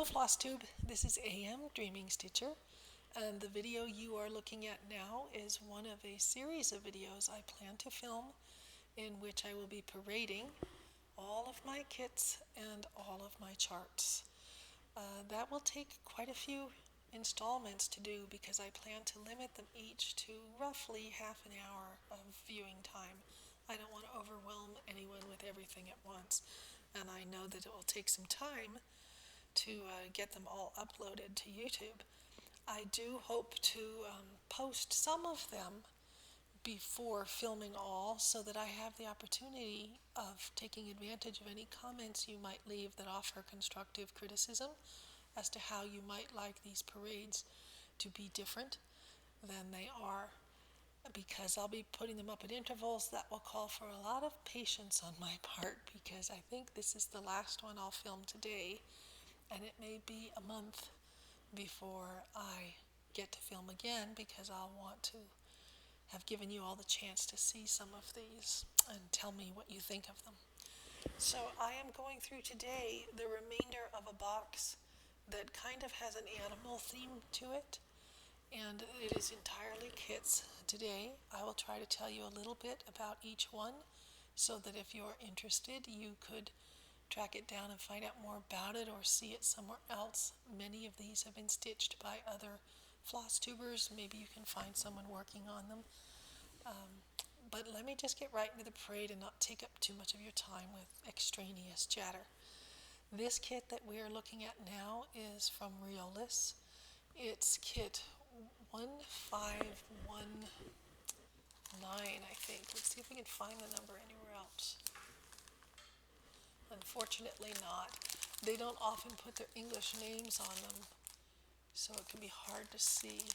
Hello Flosstube, this is AM Dreaming Stitcher, and the video you are looking at now is one of a series of videos I plan to film in which I will be parading all of my kits and all of my charts. That will take quite a few installments to do because I plan to limit them each to roughly half an hour of viewing time. I don't want to overwhelm anyone with everything at once, and I know that it will take some time to get them all uploaded to YouTube. I do hope to post some of them before filming all so that I have the opportunity of taking advantage of any comments you might leave that offer constructive criticism as to how you might like these parades to be different than they are. Because I'll be putting them up at intervals, that will call for a lot of patience on my part because I think this is the last one I'll film today, and it may be a month before I get to film again because I'll want to have given you all the chance to see some of these and tell me what you think of them. So I am going through today the remainder of a box that kind of has an animal theme to it, and it is entirely kits. Today I will try to tell you a little bit about each one so that if you're interested you could track it down and find out more about it or see it somewhere else. Many of these have been stitched by other floss tubers. Maybe you can find someone working on them. But let me just get right into the parade and not take up too much of your time with extraneous chatter. This kit that we are looking at now is from Riolis. It's kit 1519, I think. Let's see if we can find the number anywhere else. Unfortunately not. They don't often put their English names on them, so it can be hard to see.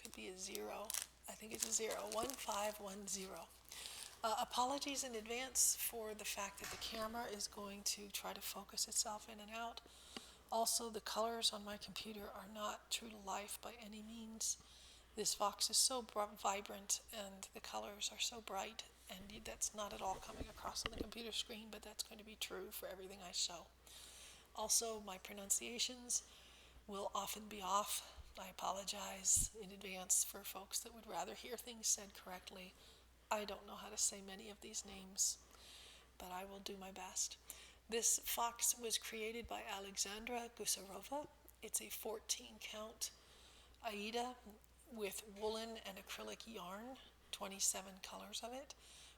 Could be a zero. I think it's a 1510. Apologies in advance for the fact that the camera is going to try to focus itself in and out. Also, the colors on my computer are not true to life by any means. This box is so vibrant and the colors are so bright, and that's not at all coming across on the computer screen, but that's going to be true for everything I show. Also, my pronunciations will often be off. I apologize in advance for folks that would rather hear things said correctly. I don't know how to say many of these names, but I will do my best. This fox was created by Alexandra Gusarova. It's a 14 count Aida with woolen and acrylic yarn, 27 colors of it.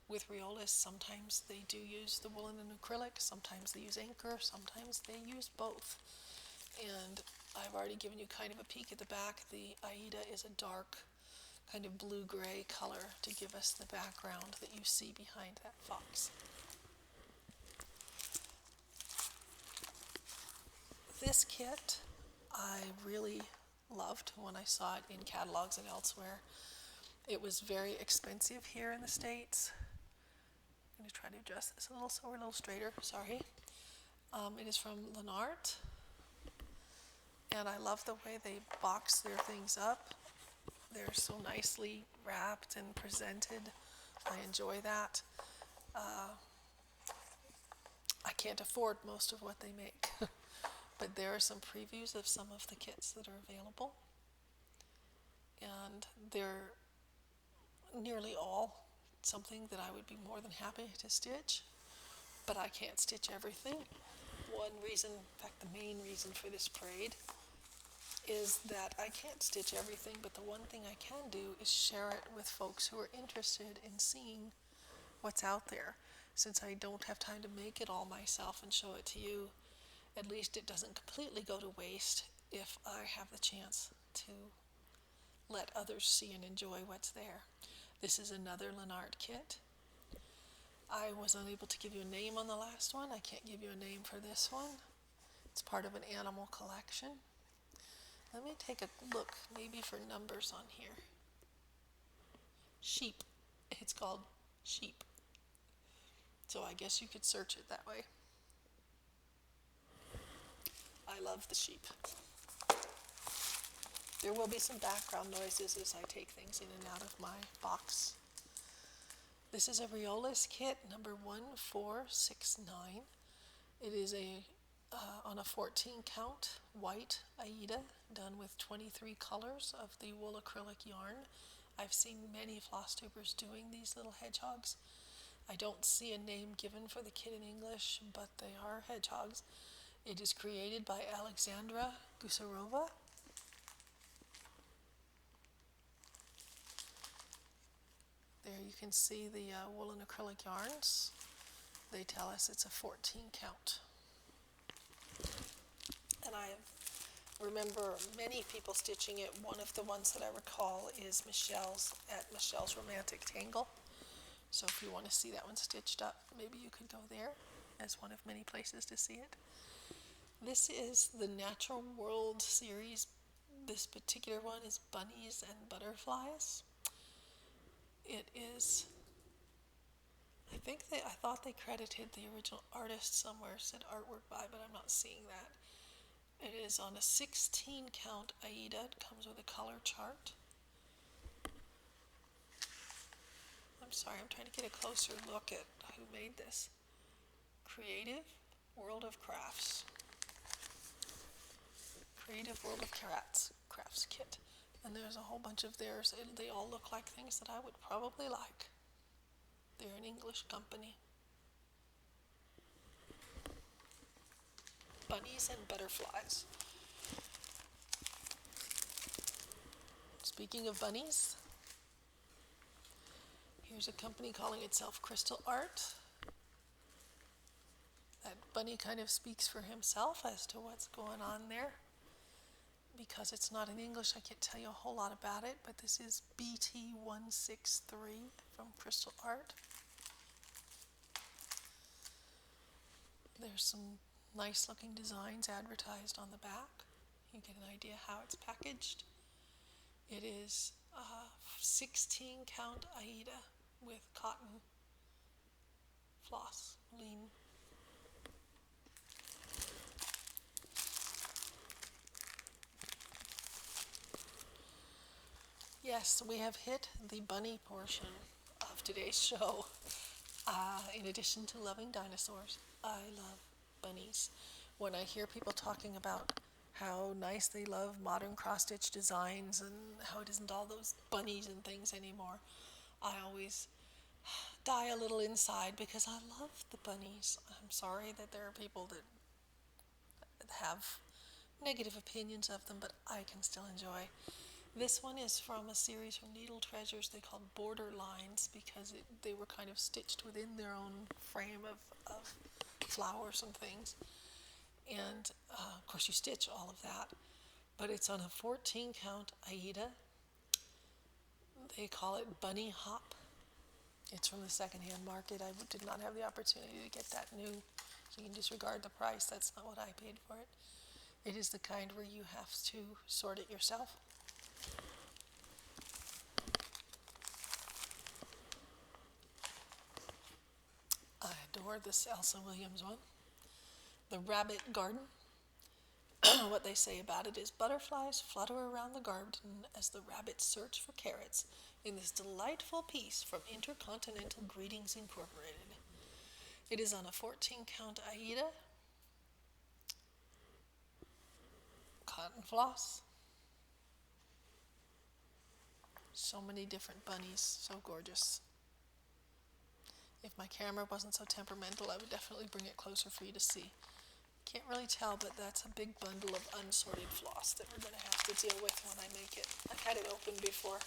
With Riolis, sometimes they do use the woolen and acrylic, sometimes they use anchor, sometimes they use both. And I've already given you kind of a peek at the back. The Aida is a dark kind of blue-gray color to give us the background that you see behind that fox. This kit I really loved when I saw it in catalogs and elsewhere. It was very expensive here in the States. I'm going to try to adjust this a little so we're a little straighter, sorry. It is from Lenart, and I love the way they box their things up. They're so nicely wrapped and presented. I enjoy that. I can't afford most of what they make, but there are some previews of some of the kits that are available, and they're nearly all something that I would be more than happy to stitch, but I can't stitch everything. One reason, in fact the main reason for this parade, is that I can't stitch everything, but the one thing I can do is share it with folks who are interested in seeing what's out there. Since I don't have time to make it all myself and show it to you, at least it doesn't completely go to waste if I have the chance to let others see and enjoy what's there. This is another Lenart kit. I was unable to give you a name on the last one. I can't give you a name for this one. It's part of an animal collection. Let me take a look maybe for numbers on here. Sheep. It's called sheep. So I guess you could search it that way. I love the sheep. There will be some background noises as I take things in and out of my box. This is a Riolis kit number 1469. It is on a 14 count white Aida done with 23 colors of the wool acrylic yarn. I've seen many Flosstubers doing these little hedgehogs. I don't see a name given for the kit in English, but they are hedgehogs. It is created by Alexandra Gusarova. There you can see the woolen acrylic yarns. They tell us it's a 14 count. And I remember many people stitching it. One of the ones that I recall is Michelle's at Michelle's Romantic Tangle. So if you want to see that one stitched up, maybe you could go there as one of many places to see it. This is the Natural World series. This particular one is bunnies and butterflies. It is, I thought they credited the original artist somewhere, said artwork by, but I'm not seeing that. It is on a 16 count Aida. It comes with a color chart. I'm sorry, I'm trying to get a closer look at who made this. Creative World of Crafts. Creative World of Crafts kit. And there's a whole bunch of theirs. They all look like things that I would probably like. They're an English company. Bunnies and butterflies. Speaking of bunnies, here's a company calling itself Crystal Art. That bunny kind of speaks for himself as to what's going on there. Because it's not in English, I can't tell you a whole lot about it, but this is pt4 from Crystal Art. There's some nice looking designs advertised on the back. You get an idea how it's packaged. It is a 16 count Aida with cotton floss, lean. Yes, we have hit the bunny portion of today's show. In addition to loving dinosaurs, I love bunnies. When I hear people talking about how nice they love modern cross-stitch designs and how it isn't all those bunnies and things anymore, I always die a little inside because I love the bunnies. I'm sorry that there are people that have negative opinions of them, but I can still enjoy. This one is from a series from Needle Treasures they called Border Lines because they were kind of stitched within their own frame of flowers and things. And of course you stitch all of that. But it's on a 14 count Aida. They call it Bunny Hop. It's from the secondhand market. I did not have the opportunity to get that new. So you can disregard the price. That's not what I paid for it. It is the kind where you have to sort it yourself. I adore this Elsa Williams one. The Rabbit Garden. What they say about it is butterflies flutter around the garden as the rabbits search for carrots in this delightful piece from Intercontinental Greetings Incorporated. It is on a 14 count Aida. Cotton floss. So many different bunnies, so gorgeous. If my camera wasn't so temperamental, I would definitely bring it closer for you to see. Can't really tell, but that's a big bundle of unsorted floss that we're going to have to deal with when I make it. I've had it open before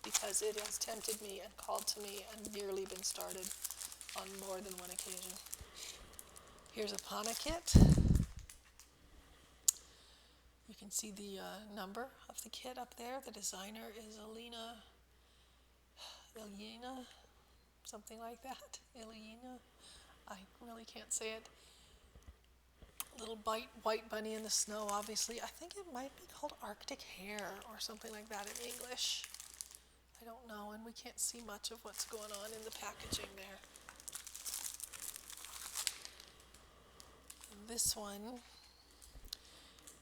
because it has tempted me and called to me and nearly been started on more than one occasion. Here's a Pana kit. You can see the number of the kit up there. The designer is Elena, something like that. Elena, I really can't say it. Little white bunny in the snow, obviously. I think it might be called Arctic Hare or something like that in English. I don't know, and we can't see much of what's going on in the packaging there. This one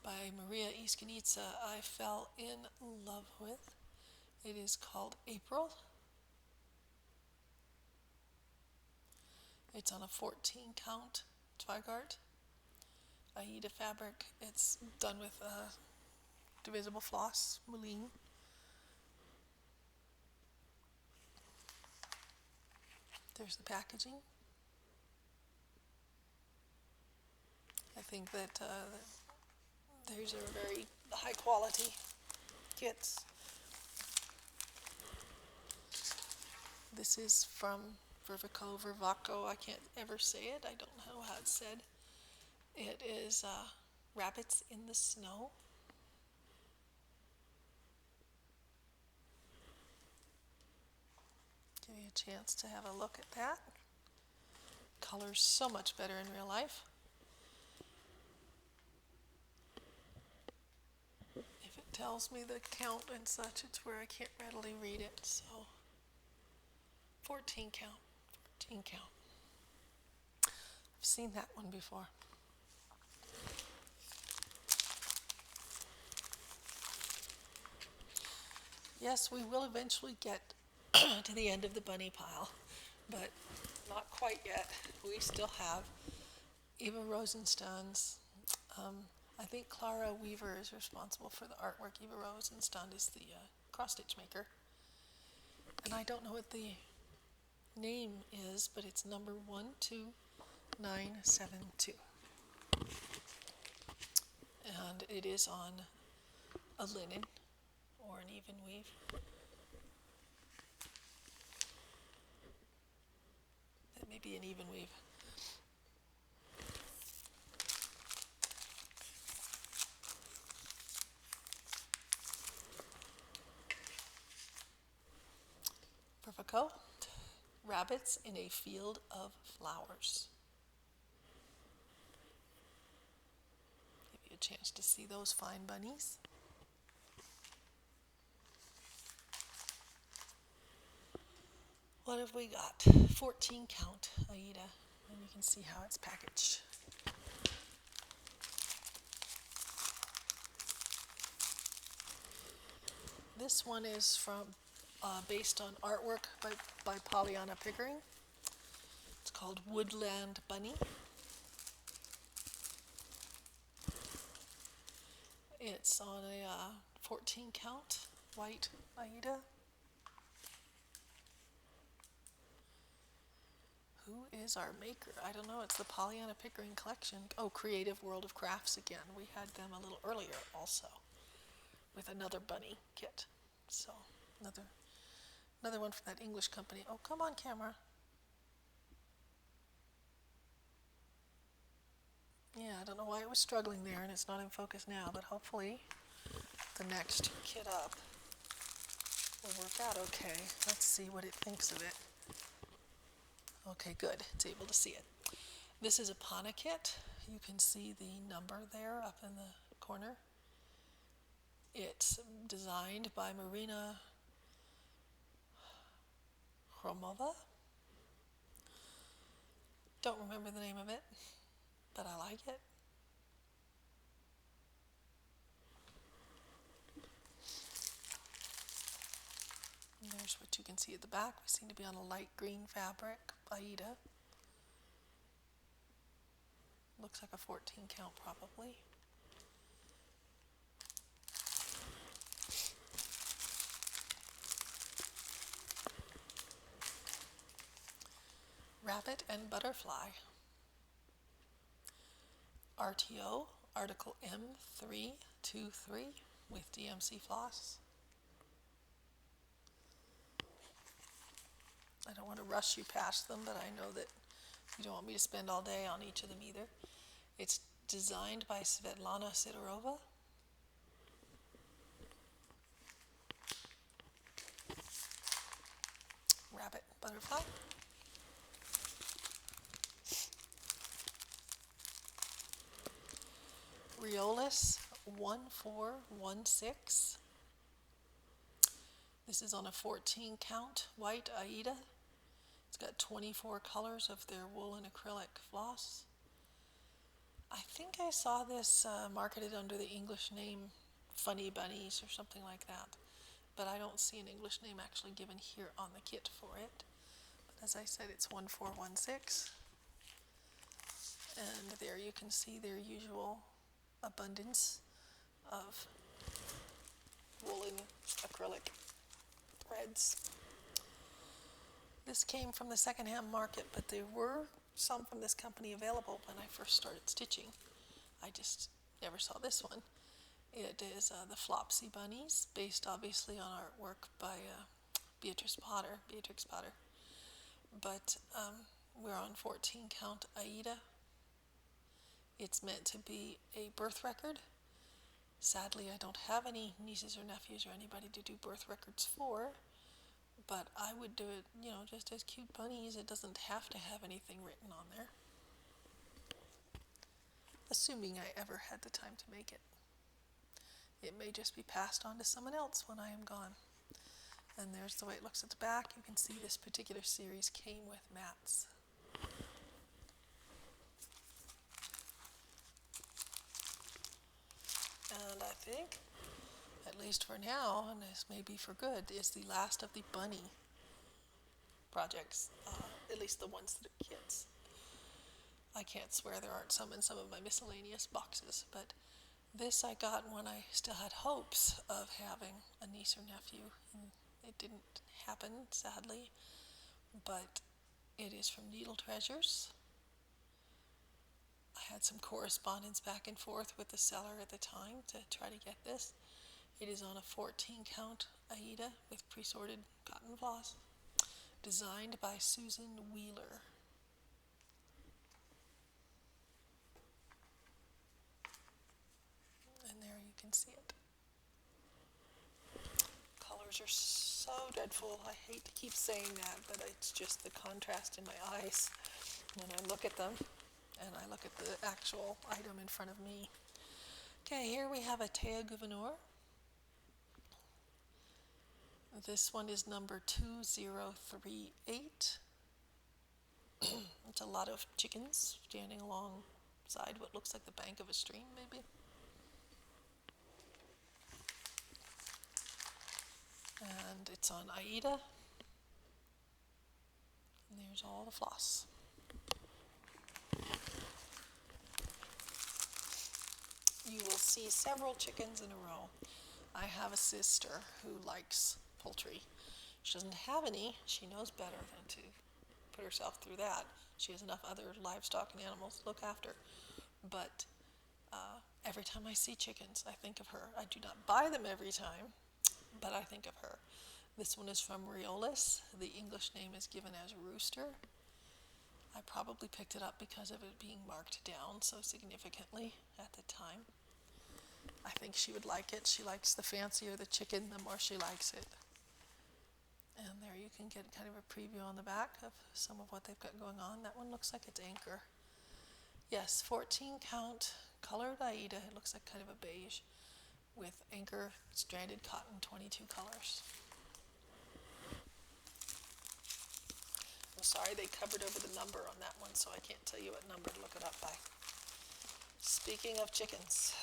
by Maria Iskanitsa I fell in love with. It is called April. It's on a 14 count Zweigart Aida fabric. It's done with divisible floss, mulline. There's the packaging. I think that these are very high quality kits. This is from Vervaco. I can't ever say it. I don't know how it's said. It is Rabbits in the Snow. Give you a chance to have a look at that. Color's so much better in real life. If it tells me the count and such, it's where I can't readily read it. So 14 count. 14 count. I've seen that one before. Yes, we will eventually get to the end of the bunny pile, but not quite yet. We still have Eva Rosenstein's. I think Clara Weaver is responsible for the artwork. Eva Rosenstein is the cross-stitch maker. And I don't know what the name is, but it's number 12972. And it is on a linen or an even weave. That may be an even weave. Vervaco, Rabbits in a Field of Flowers. Give you a chance to see those fine bunnies. What have we got? 14 count Aida, and you can see how it's packaged. This one is from based on artwork by Pollyanna Pickering. It's called Woodland Bunny. It's on a 14 count white Aida. Who is our maker? I don't know. It's the Pollyanna Pickering collection. Oh, Creative World of Crafts again. We had them a little earlier also with another bunny kit. So another one from that English company. Oh, come on, camera. Yeah, I don't know why it was struggling there and it's not in focus now, but hopefully the next kit up will work out okay. Let's see what it thinks of it. Okay, good. It's able to see it. This is a Pana kit. You can see the number there up in the corner. It's designed by Marina Hromova. Don't remember the name of it, but I like it. And there's what you can see at the back. We seem to be on a light green fabric, Aida. Looks like a 14 count probably. Rabbit and Butterfly. RTO, article M323 with DMC floss. I don't want to rush you past them, but I know that you don't want me to spend all day on each of them either. It's designed by Svetlana Sidorova. Rabbit, butterfly. Riolis 1416. This is on a 14 count white Aida. It's got 24 colors of their wool and acrylic floss. I think I saw this marketed under the English name Funny Bunnies or something like that, but I don't see an English name actually given here on the kit for it. But as I said, it's 1416, And there you can see their usual abundance of woolen acrylic threads. This came from the secondhand market, but there were some from this company available when I first started stitching. I just never saw this one. It is the Flopsy Bunnies, based obviously on artwork by Beatrix Potter. But we're on 14 count Aida. It's meant to be a birth record. Sadly, I don't have any nieces or nephews or anybody to do birth records for, but I would do it, just as cute bunnies. It doesn't have to have anything written on there, assuming I ever had the time to make it. It may just be passed on to someone else when I am gone. And there's the way it looks at the back. You can see this particular series came with mats. And I think, at least for now, and this may be for good, is the last of the bunny projects, at least the ones that are kids. I can't swear there aren't some in some of my miscellaneous boxes, but this I got when I still had hopes of having a niece or nephew, and it didn't happen, sadly, but it is from Needle Treasures. I had some correspondence back and forth with the seller at the time to try to get this. It is on a 14 count Aida with pre-sorted cotton floss, designed by Susan Wheeler. And there you can see it. Colors are so dreadful. I hate to keep saying that, but it's just the contrast in my eyes when I look at them and I look at the actual item in front of me. Okay, here we have a Tea Gouverneur. This one is number 2038. It's a lot of chickens standing alongside what looks like the bank of a stream, maybe. And it's on Aida. And there's all the floss. You will see several chickens in a row. I have a sister who likes poultry. She doesn't have any. She knows better than to put herself through that. She has enough other livestock and animals to look after. But every time I see chickens, I think of her. I do not buy them every time, but I think of her. This one is from Riolis. The English name is given as Rooster. I probably picked it up because of it being marked down so significantly at the time. I think she would like it. She likes the fancier the chicken, the more she likes it. And there you can get kind of a preview on the back of some of what they've got going on. That one looks like it's Anchor. Yes, 14 count colored Aida. It looks like kind of a beige with Anchor stranded cotton, 22 colors. I'm sorry they covered over the number on that one, so I can't tell you what number to look it up by. Speaking of chickens,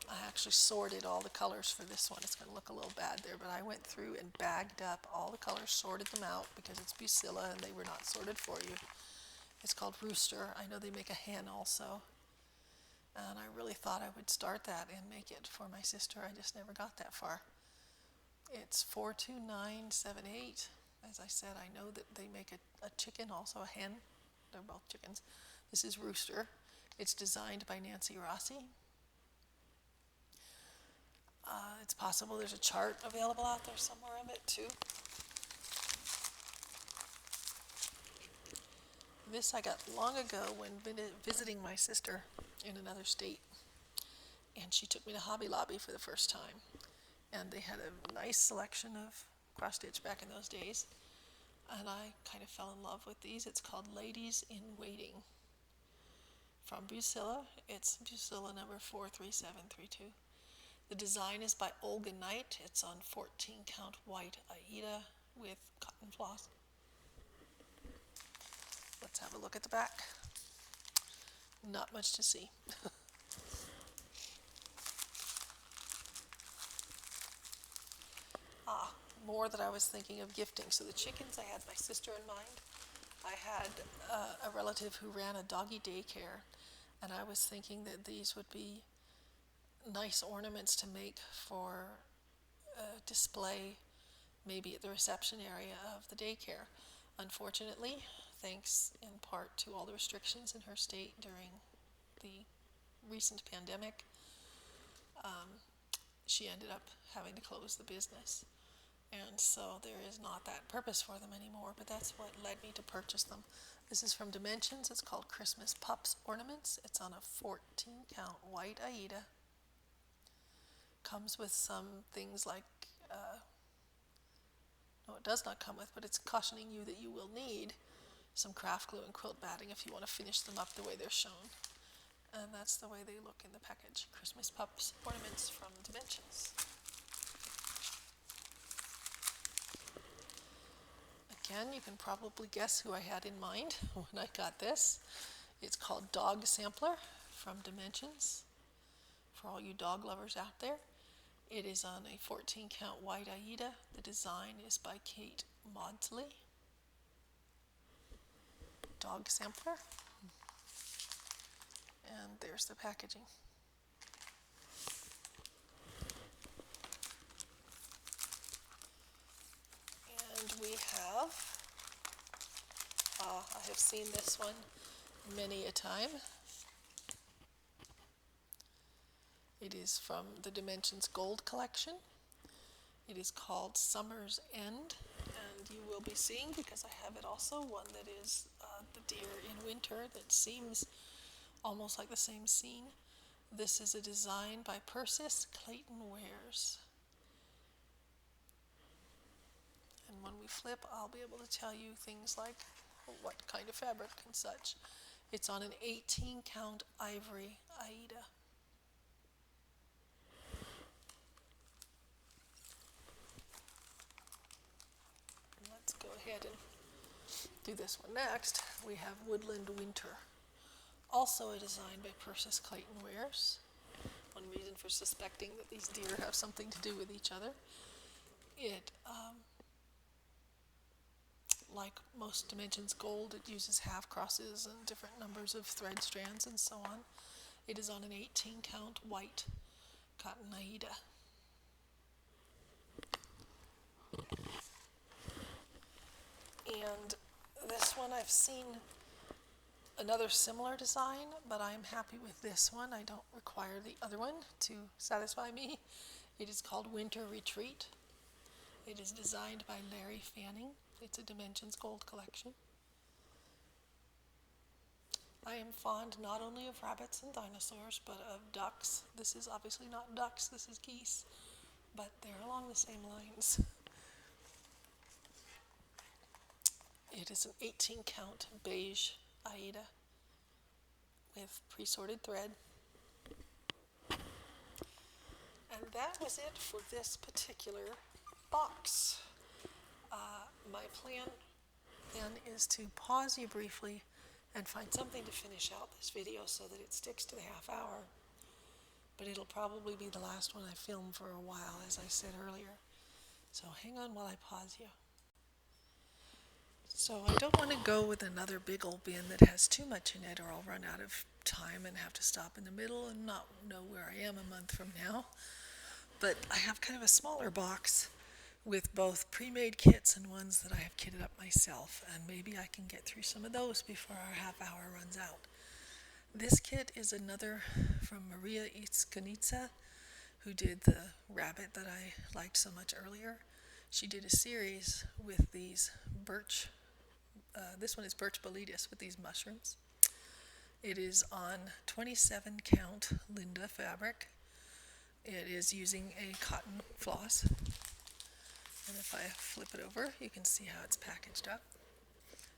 I actually sorted all the colors for this one. It's going to look a little bad there, but I went through and bagged up all the colors, sorted them out because it's Bucilla and they were not sorted for you. It's called Rooster. I know they make a hen also. And I really thought I would start that and make it for my sister. I just never got that far. It's 42978. As I said, I know that they make a chicken, also a hen. They're both chickens. This is Rooster. It's designed by Nancy Rossi. It's possible there's a chart available out there somewhere of it too. This I got long ago when visiting my sister in another state. And she took me to Hobby Lobby for the first time. And they had a nice selection of cross stitch back in those days. And I kind of fell in love with these. It's called Ladies in Waiting. From Bucilla. It's Bucilla number 43732. The design is by Olga Knight. It's on 14 count white Aida with cotton floss. Let's have a look at the back. Not much to see. More that I was thinking of gifting. So the chickens, I had my sister in mind. I had a relative who ran a doggy daycare, and I was thinking that these would be nice ornaments to make for a display, maybe at the reception area of the daycare. Unfortunately, thanks in part to all the restrictions in her state during the recent pandemic, she ended up having to close the business. And so there is not that purpose for them anymore, but that's what led me to purchase them. This is from Dimensions. It's called Christmas Pups Ornaments. It's on a 14 count white Aida. Comes with some things like, no, it does not come with, but it's cautioning you that you will need some craft glue and quilt batting if you want to finish them up the way they're shown. And that's the way they look in the package. Christmas Pups Ornaments from Dimensions. Again, you can probably guess who I had in mind when I got this. It's called Dog Sampler from Dimensions, for all you dog lovers out there. It is on a 14 count white Aida. The design is by Kate Maudsley. Dog Sampler. And there's the packaging. And we have, I have seen this one many a time. It is from the Dimensions Gold collection. It is called Summer's End, and you will be seeing, because I have it also, one that is the deer in winter that seems almost like the same scene. This is a design by Persis Clayton Wares. And when we flip, I'll be able to tell you things like what kind of fabric and such. It's on an 18 count ivory Aida. Let's go ahead and do this one next. We have Woodland Winter. Also a design by Persis Clayton Wares. One reason for suspecting that these deer have something to do with each other. It, like most Dimensions Gold, it uses half crosses and different numbers of thread strands and so on. It is on an 18 count white cotton Aida. And this one I've seen another similar design, but I'm happy with this one. I don't require the other one to satisfy me. It is called Winter Retreat. It is designed by Larry Fanning. It's a Dimensions Gold collection. I am fond not only of rabbits and dinosaurs, but of ducks. This is obviously not ducks, this is geese, but they're along the same lines. It is an 18 count beige Aida with pre-sorted thread. And that was it for this particular box. My plan then is to pause you briefly and find something to finish out this video so that it sticks to the half hour. But it'll probably be the last one I film for a while, as I said earlier. So hang on while I pause you. So I don't want to go with another big old bin that has too much in it, or I'll run out of time and have to stop in the middle and not know where I am a month from now. But I have kind of a smaller box with both pre-made kits and ones that I have kitted up myself, and maybe I can get through some of those before our half hour runs out. This kit is another from Maria Iskanitsa, who did the rabbit that I liked so much earlier. She did a series with these birch, this one is birch boletus with these mushrooms. It is on 27 count Linda fabric. It is using a cotton floss. And if I flip it over, you can see how it's packaged up.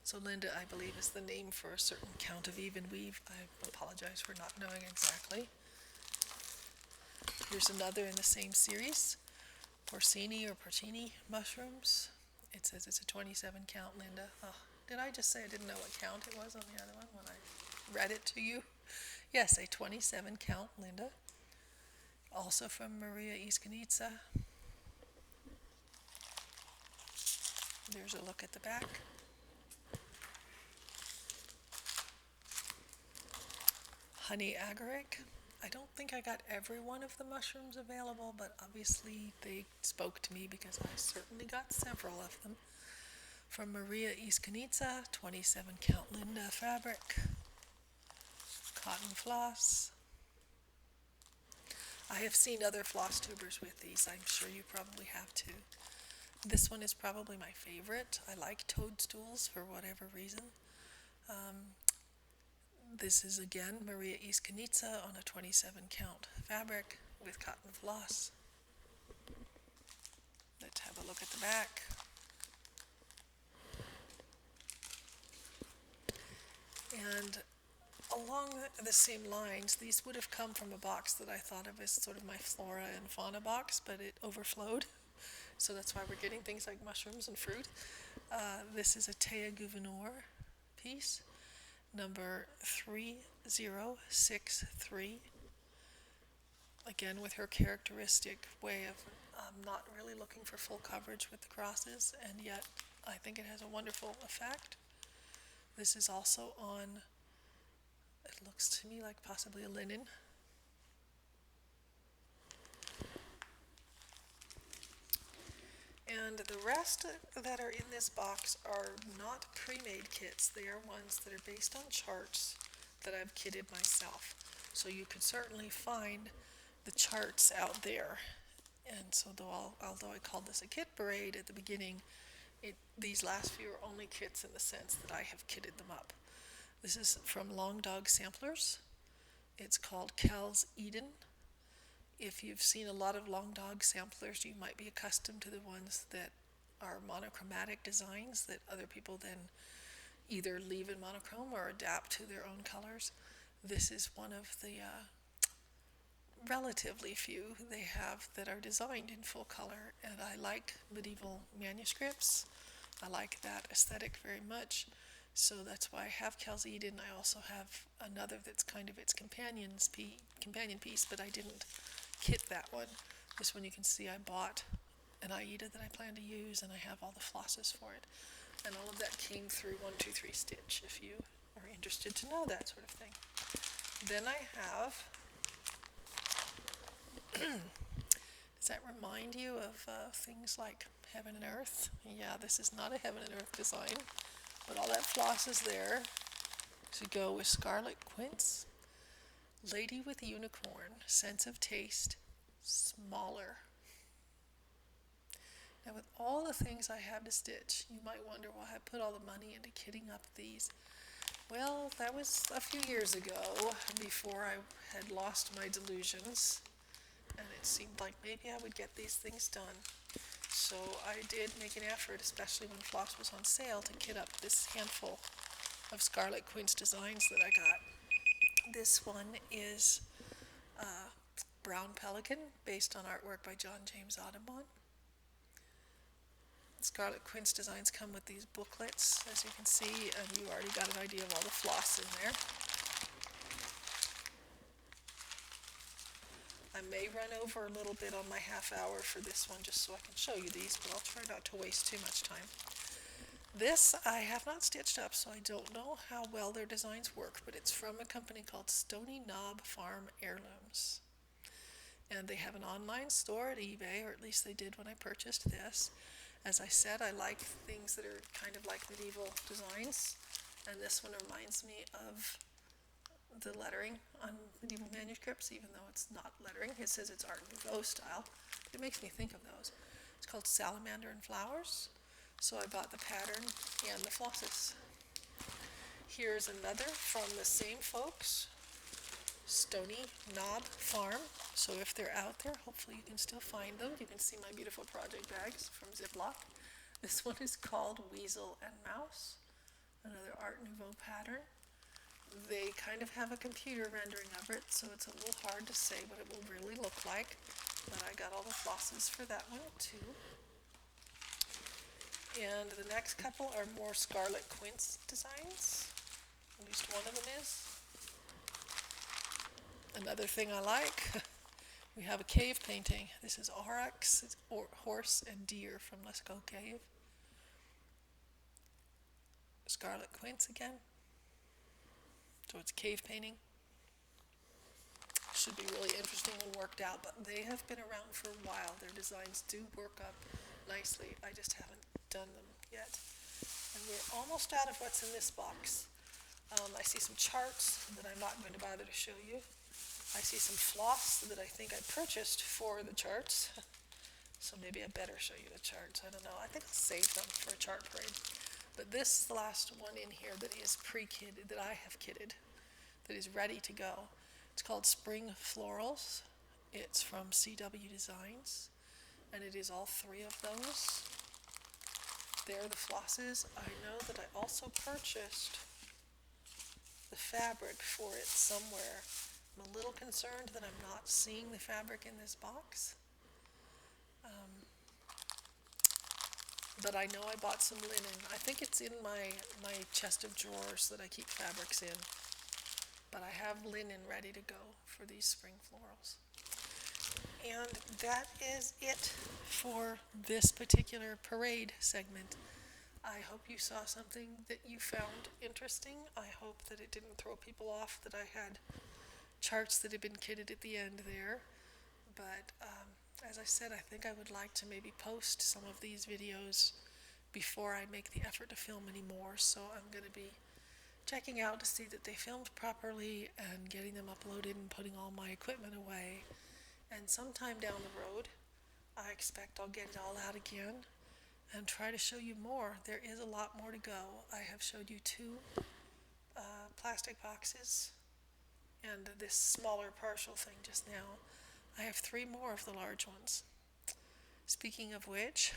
So Linda, I believe, is the name for a certain count of even weave. I apologize for not knowing exactly. Here's another in the same series, porcini or porcini mushrooms. It says it's a 27 count Linda. Oh, did I just say I didn't know what count it was on the other one when I read it to you? Yes, a 27 count Linda. Also from Maria Iskanitsa. There's a look at the back. honey agaric. I don't think I got every one of the mushrooms available, but obviously they spoke to me because I certainly got several of them. From Maria Iskanitsa, 27 count Linda fabric, cotton floss. I have seen other floss tubers with these. I'm sure you probably have too. This one is probably my favorite. I like toadstools for whatever reason. This is again Maria Iskanitsa on a 27 count fabric with cotton floss. Let's have a look at the back. And along the same lines, these would have come from a box that I thought of as sort of my flora and fauna box, but it overflowed. So that's why we're getting things like mushrooms and fruit. This is a Thea Gouverneur piece, number 3063. Again, with her characteristic way of not really looking for full coverage with the crosses, and yet I think it has a wonderful effect. This is also on, it looks to me like possibly a linen. And the rest that are in this box are not pre-made kits. They are ones that are based on charts that I've kitted myself. So you could certainly find the charts out there. And so although I called this a kit parade at the beginning, these last few are only kits in the sense that I have kitted them up. This is from Long Dog Samplers. It's called Cal's Eden. If you've seen a lot of Long Dog samplers, you might be accustomed to the ones that are monochromatic designs that other people then either leave in monochrome or adapt to their own colors. This is one of the relatively few they have that are designed in full color, and I like medieval manuscripts. I like that aesthetic very much, so that's why I have Cal's Eden. I also have another that's kind of its companion piece, but I didn't kit that one. This one you can see I bought an Aida that I plan to use, and I have all the flosses for it. And all of that came through 123 Stitch, if you are interested to know that sort of thing. Then I have, does that remind you of things like Heaven and Earth? Yeah, this is not a Heaven and Earth design, but all that floss is there to go with Scarlet Quince. Lady with Unicorn, Sense of Taste, smaller. Now with all the things I have to stitch, you might wonder why I put all the money into kitting up these. Well, that was a few years ago, before I had lost my delusions, and it seemed like maybe I would get these things done. So I did make an effort, especially when floss was on sale, to kit up this handful of Scarlet Quince designs that I got. This one is Brown Pelican, based on artwork by John James Audubon. Scarlet Quince designs come with these booklets, as you can see, and you already got an idea of all the floss in there. I may run over a little bit on my half hour for this one, just so I can show you these, but I'll try not to waste too much time. This I have not stitched up, so I don't know how well their designs work, but it's from a company called Stony Knob Farm Heirlooms. And they have an online store at eBay, or at least they did when I purchased this. As I said, I like things that are kind of like medieval designs, and this one reminds me of the lettering on medieval manuscripts, even though it's not lettering. It says it's Art Nouveau style. It makes me think of those. It's called Salamander and Flowers. So I bought the pattern and the flosses. Here's another from the same folks, Stony Knob Farm. So if they're out there, hopefully you can still find them. You can see my beautiful project bags from Ziploc. This one is called Weasel and Mouse, another Art Nouveau pattern. They kind of have a computer rendering of it, so it's a little hard to say what it will really look like, but I got all the flosses for that one too. And the next couple are more Scarlet Quince designs. At least one of them is. Another thing I like, we have a cave painting. This is Aurochs, it's horse and deer from Let's Go Cave. Scarlet Quince again. So it's cave painting. should be really interesting and worked out, but they have been around for a while. Their designs do work up nicely. I just haven't done them yet. And we're almost out of what's in this box. I see some charts that I'm not going to bother to show you. I see some floss that I think I purchased for the charts. So maybe I better show you the charts. I don't know. I think I'll save them for a chart parade. But this is the last one in here that is pre-kitted, that I have kitted, that is ready to go. It's called Spring Florals. It's from CW Designs, and it is all three of those. They're the flosses. I know that I also purchased the fabric for it somewhere. I'm a little concerned that I'm not seeing the fabric in this box. But I know I bought some linen. I think it's in my chest of drawers that I keep fabrics in. But I have linen ready to go for these spring florals. And that is it for this particular parade segment. I hope you saw something that you found interesting. I hope that it didn't throw people off that I had charts that had been kitted at the end there. But as I said, I think I would like to maybe post some of these videos before I make the effort to film any more. So I'm going to be checking out to see that they filmed properly and getting them uploaded and putting all my equipment away. And sometime down the road, I expect I'll get it all out again and try to show you more. There is a lot more to go. I have showed you 2 plastic boxes and this smaller partial thing just now. I have 3 more of the large ones. Speaking of which,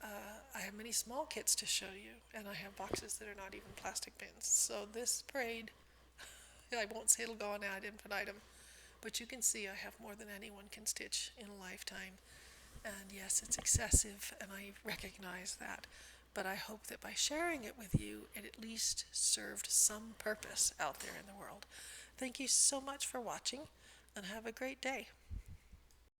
I have many small kits to show you, and I have boxes that are not even plastic bins. So this parade, I won't say it'll go on ad infinitum, but you can see I have more than anyone can stitch in a lifetime. And yes, it's excessive, and I recognize that. But I hope that by sharing it with you, it at least served some purpose out there in the world. Thank you so much for watching, and have a great day.